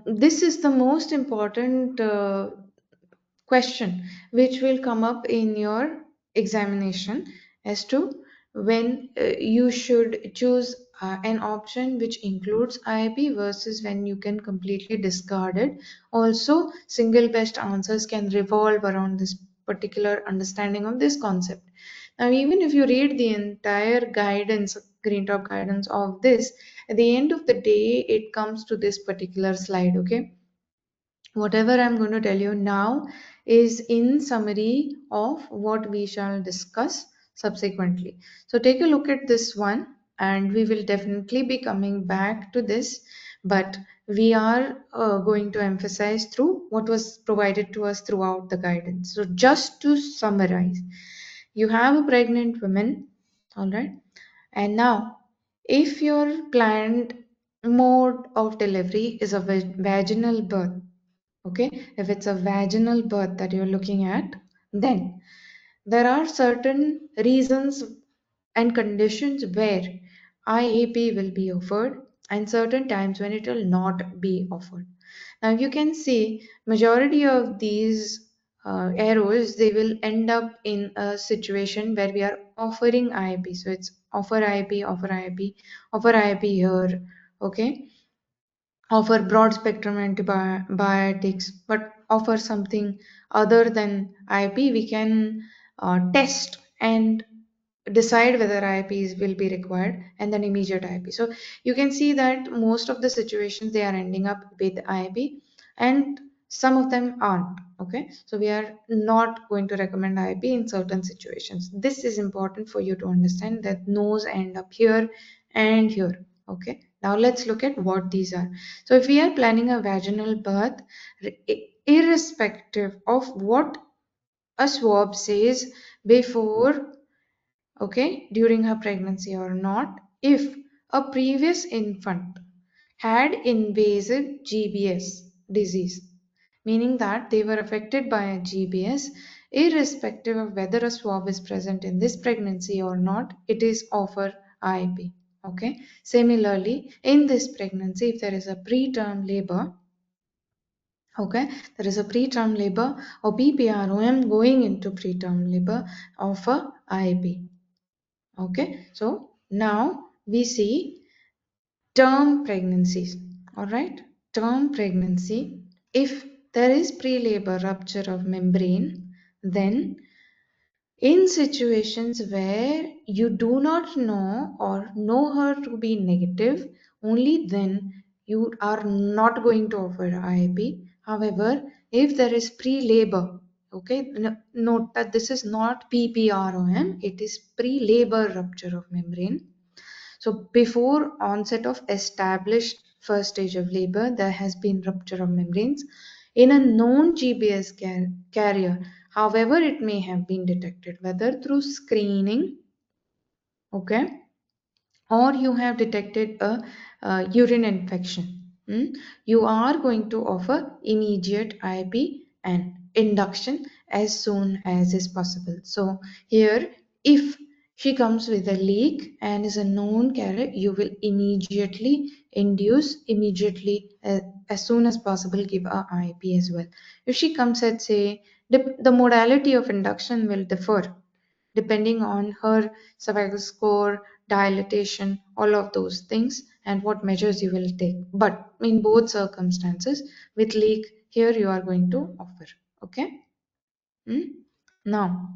This is the most important question which will come up in your examination as to when you should choose an option which includes IIP versus when you can completely discard it. Also, single best answers can revolve around this particular understanding of this concept. Now, even if you read the entire guidance, green top guidance of this, at the end of the day, it comes to this particular slide, okay? Whatever I'm going to tell you now is in summary of what we shall discuss subsequently. So take a look at this one, and we will definitely be coming back to this, but we are going to emphasize through what was provided to us throughout the guidance. So just to summarize, you have a pregnant woman, all right, and now if your planned mode of delivery is a vaginal birth, okay, if it's a vaginal birth that you're looking at, then there are certain reasons and conditions where IAP will be offered and certain times when it will not be offered. Now you can see majority of these arrows, they will end up in a situation where we are offering IAP. So it's offer IAP, offer IAP, offer IAP here, okay, offer broad spectrum antibiotics, but offer something other than IAP, we can test and decide whether IAPs will be required and then immediate IAP. So you can see that most of the situations they are ending up with IAP and some of them aren't. Okay, so we are not going to recommend IAP in certain situations. This is important for you to understand that no's end up here and here. Okay, now let's look at what these are. So if we are planning a vaginal birth, irrespective of what a swab says before, okay, during her pregnancy or not, if a previous infant had invasive GBS disease, meaning that they were affected by a GBS, irrespective of whether a swab is present in this pregnancy or not, it is offer IAP. Okay. Similarly, in this pregnancy, if there is a preterm labor, okay, there is a preterm labor or PPROM going into preterm labor, offer IAP. Okay, so now we see term pregnancies. All right, term pregnancy. If there is pre-labor rupture of membrane, then in situations where you do not know or know her to be negative, only then you are not going to offer IAP. However, if there is pre-labor, okay, note that this is not PPROM, it is pre-labor rupture of membrane. So before onset of established first stage of labor, there has been rupture of membranes in a known GBS carrier. However, it may have been detected whether through screening, okay, or you have detected a urine infection. You are going to offer immediate IAP and induction as soon as is possible. So here, if she comes with a leak and is a known carrier, you will immediately induce, immediately as soon as possible give a IAP as well. If she comes at, say, the modality of induction will differ depending on her cervical score, dilatation, all of those things, and what measures you will take. But in both circumstances, with leak, here you are going to offer. Okay. Now,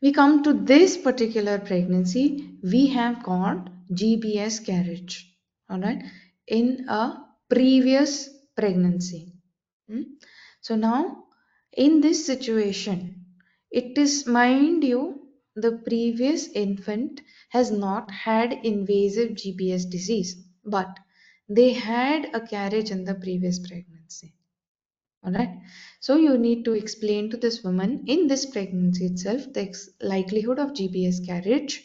we come to this particular pregnancy, we have got GBS carriage, all right, in a previous pregnancy. So now, in this situation, it is, mind you, the previous infant has not had invasive GBS disease, but they had a carriage in the previous pregnancy. All right. So you need to explain to this woman in this pregnancy itself the likelihood of GBS carriage.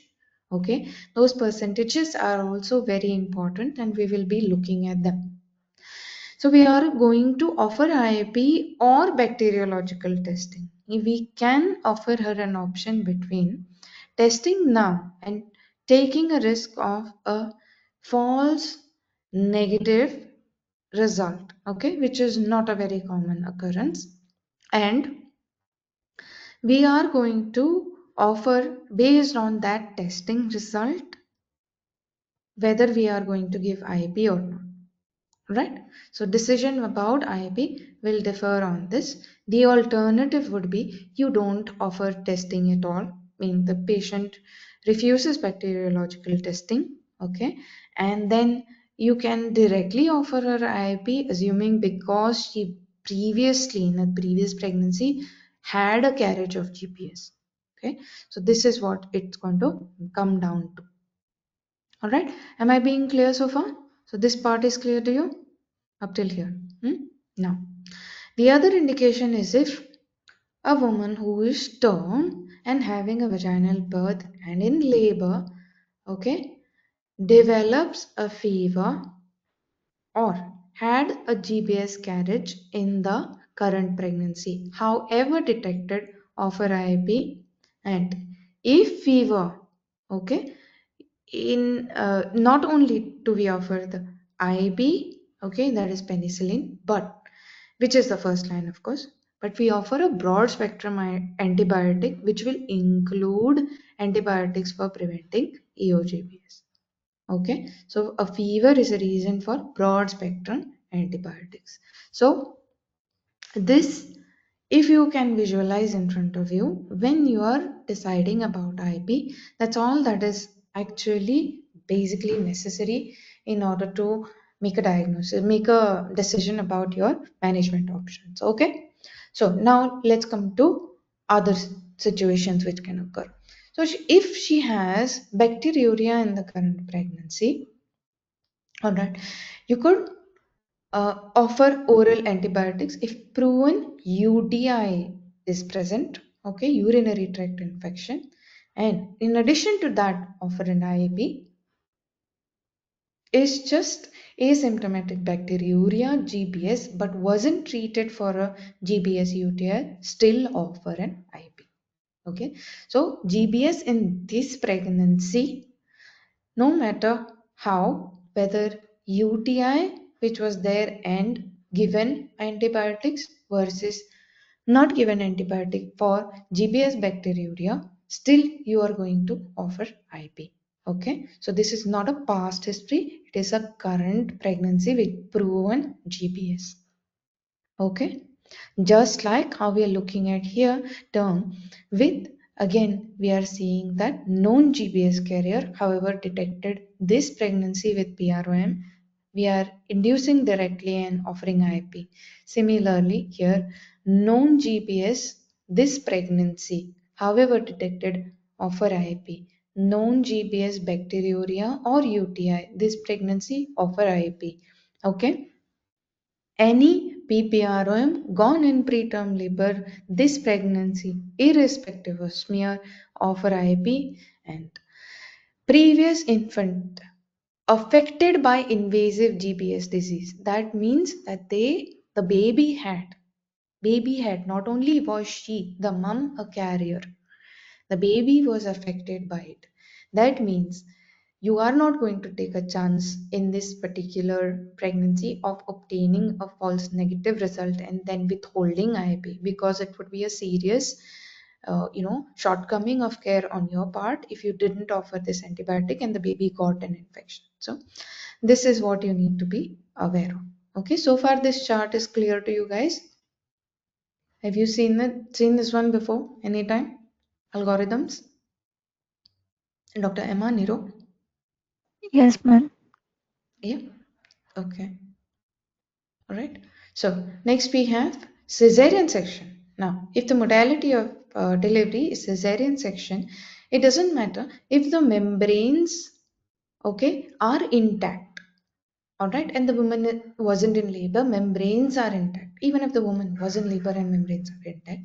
Okay. Those percentages are also very important and we will be looking at them. So we are going to offer IAP or bacteriological testing. We can offer her an option between testing now and taking a risk of a false negative result, okay, which is not a very common occurrence. And we are going to offer based on that testing result whether we are going to give IAP or not, right? So decision about IAP will differ on this. The alternative would be you don't offer testing at all, meaning the patient refuses bacteriological testing, okay, and then you can directly offer her IAP, assuming because she previously in a previous pregnancy had a carriage of GPS. Okay, so this is what it's going to come down to. All right, am I being clear so far? So this part is clear to you up till here. Now, the other indication is if a woman who is term and having a vaginal birth and in labor, okay, develops a fever or had a GBS carriage in the current pregnancy, however detected of her IAP, and if fever, okay, in not only do we offer the IB, okay, that is penicillin, but which is the first line, of course, but we offer a broad spectrum antibiotic which will include antibiotics for preventing EOGBS. Okay, so a fever is a reason for broad spectrum antibiotics. So this, if you can visualize in front of you when you are deciding about IP, that's all that is actually basically necessary in order to make a diagnosis, make a decision about your management options. Okay, so now let's come to other situations which can occur. So if she has bacteriuria in the current pregnancy, all right, you could offer oral antibiotics if proven UTI is present, okay, urinary tract infection, and in addition to that, offer an IAP is just asymptomatic bacteriuria GBS but wasn't treated for a GBS UTI, still offer an IAP. Okay, so GBS in this pregnancy, no matter how, whether UTI, which was there and given antibiotics versus not given antibiotic for GBS bacteriuria, still you are going to offer IP. Okay, so this is not a past history, it is a current pregnancy with proven GBS. Okay, just like how we are looking at here term with, again we are seeing that known GBS carrier however detected this pregnancy with PROM, we are inducing directly and offering IAP. Similarly here, known GBS this pregnancy however detected, offer IAP. Known GBS bacteriuria or UTI this pregnancy, offer IAP. Okay, any PPROM gone in preterm labor this pregnancy, irrespective of smear, offer IAP, and previous infant affected by invasive GBS disease. That means that the baby had not only was she, the mum, a carrier, the baby was affected by it. That means you are not going to take a chance in this particular pregnancy of obtaining a false negative result and then withholding IAP, because it would be a serious shortcoming of care on your part if you didn't offer this antibiotic and the baby got an infection. So this is what you need to be aware of. Okay, so far this chart is clear to you guys. Have you seen this one before anytime? Algorithms? Dr. Emma Niro? Yes, ma'am. Yeah. Okay. All right. So next we have cesarean section. Now, if the modality of delivery is cesarean section, it doesn't matter if the membranes, okay, are intact. All right, and the woman wasn't in labor, membranes are intact. Even if the woman was in labor and membranes are intact,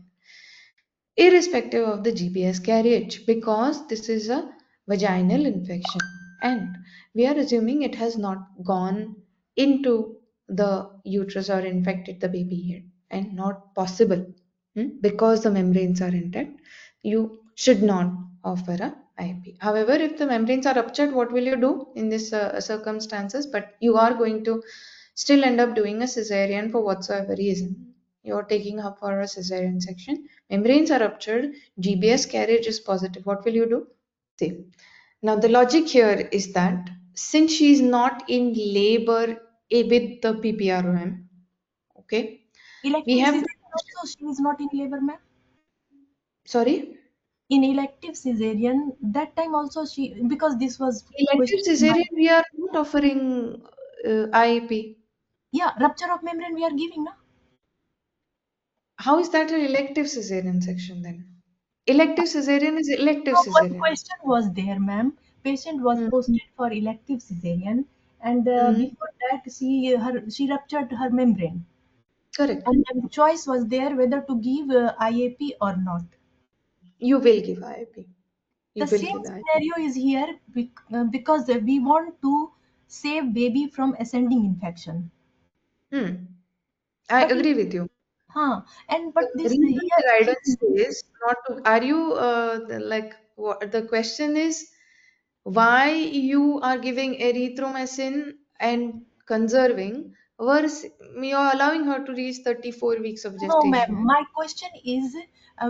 irrespective of the GBS carriage, because this is a vaginal infection and we are assuming it has not gone into the uterus or infected the baby yet, and not possible. Because the membranes are intact, you should not offer a IUP. However, if the membranes are ruptured, what will you do in this circumstances? But you are going to still end up doing a cesarean for whatsoever reason. You're taking her for a cesarean section, membranes are ruptured, GBS carriage is positive. What will you do? See, now the logic here is that since she is not in labor with the PPROM, okay, we Elective have to, cesarean also she is not in labor, ma'am. sorry, In elective cesarean, that time also she, because this was elective question in my, cesarean, we are not offering IAP. yeah, rupture of membrane we are giving, na? How is that an elective cesarean section then? Elective cesarean is elective No, one cesarean. question was there, ma'am. Patient was Hmm. posted for elective cesarean, and Hmm. before that, she ruptured her membrane, Correct. and then choice was there whether to give IAP or not. You will give IAP. You The will same give IAP. scenario is here because we want to save baby from ascending infection. Hmm. I But agree with you. but The this reason here the guidance is not to, are you like what the question is why you are giving erythromycin and conserving versus you're allowing her to reach 34 weeks of no, ma'am. gestation. My question is,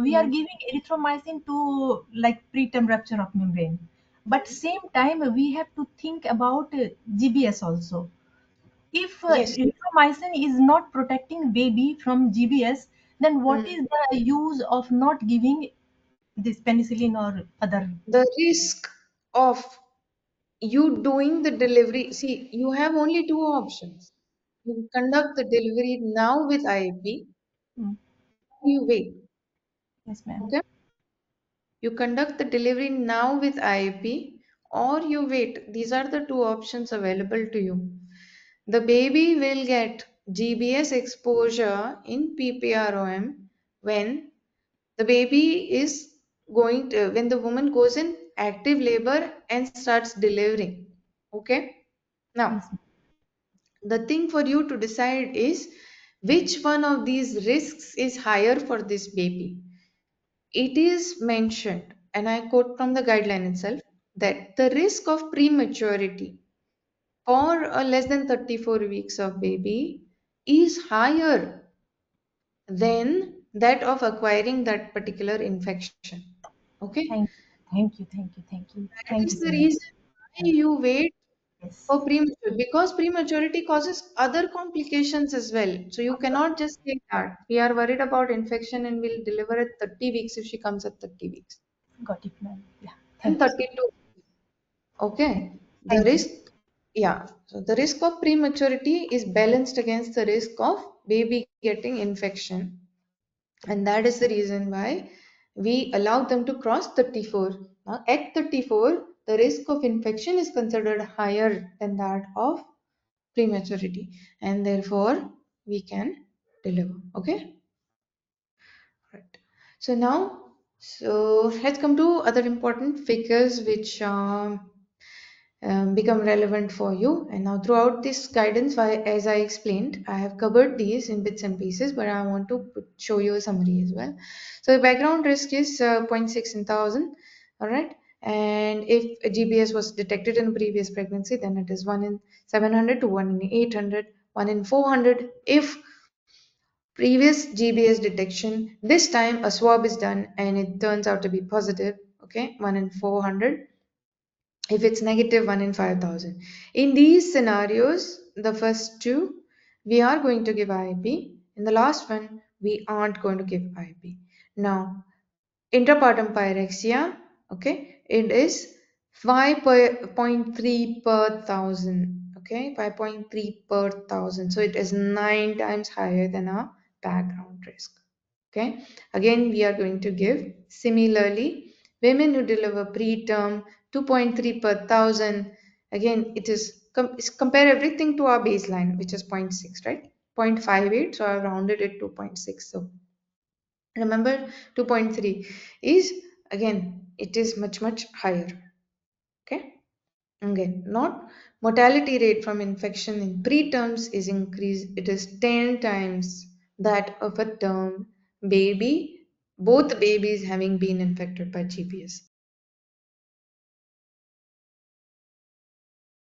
we are Hmm. giving erythromycin to like preterm rupture of membrane, but same time we have to think about GBS also. If Yes. erythromycin is not protecting baby from GBS, then what Hmm. is the use of not giving this penicillin or other? The risk of you doing the delivery, see, you have only two options. You conduct the delivery now with IAP, Hmm. you wait. Yes, ma'am. Okay? You conduct the delivery now with IAP or you wait. These are the two options available to you. The baby will get GBS exposure in PPROM when the baby is when the woman goes in active labor and starts delivering. Okay? Yes, Now, ma'am. the thing for you to decide is which one of these risks is higher for this baby. It is mentioned, and I quote from the guideline itself, that the risk of prematurity for a less than 34 weeks of baby is higher than that of acquiring that particular infection. Okay? Thank you, thank you, thank you, thank you, That thank you is so the much. reason why you wait Yes, for premature because prematurity causes other complications as well. So you cannot just say that we are worried about infection and we'll deliver at 30 weeks if she comes at 30 weeks got it, ma'am. Yeah, and thank you, 32. Okay, the thank you. risk, yeah. So the risk of prematurity is balanced against the risk of baby getting infection, and that is the reason why we allow them to cross 34. Now, at 34, the risk of infection is considered higher than that of prematurity, and therefore we can deliver. Okay, right. So now, so let's come to other important figures which become relevant for you. And now, throughout this guidance, as I explained, I have covered these in bits and pieces, but I want to show you a summary as well. So, the background risk is zero point 0.6 in 1000, all right. And if a GBS was detected in a previous pregnancy, then it is 1 in 700 to 1 in 800, 1 in 400. If previous GBS detection, this time a swab is done and it turns out to be positive, okay, 1 in 400 if it's negative 1 in 5000. In these scenarios, the first two, we are going to give IAP. In the last one, we aren't going to give IAP. Now, intrapartum pyrexia, okay, it is 5.3 per thousand, okay, 5.3 per thousand. So it is 9 times higher than our background risk. Okay, again, we are going to give similarly women who deliver preterm 2.3 per thousand. Again, it is compare everything to our baseline, which is zero point 0.6, right? 0.58, so I rounded it to 0.6. So remember, 2.3 is again, it is much, much higher. Okay, again, not mortality rate from infection in preterms is increased, it is 10 times that of a term baby, both babies having been infected by GBS.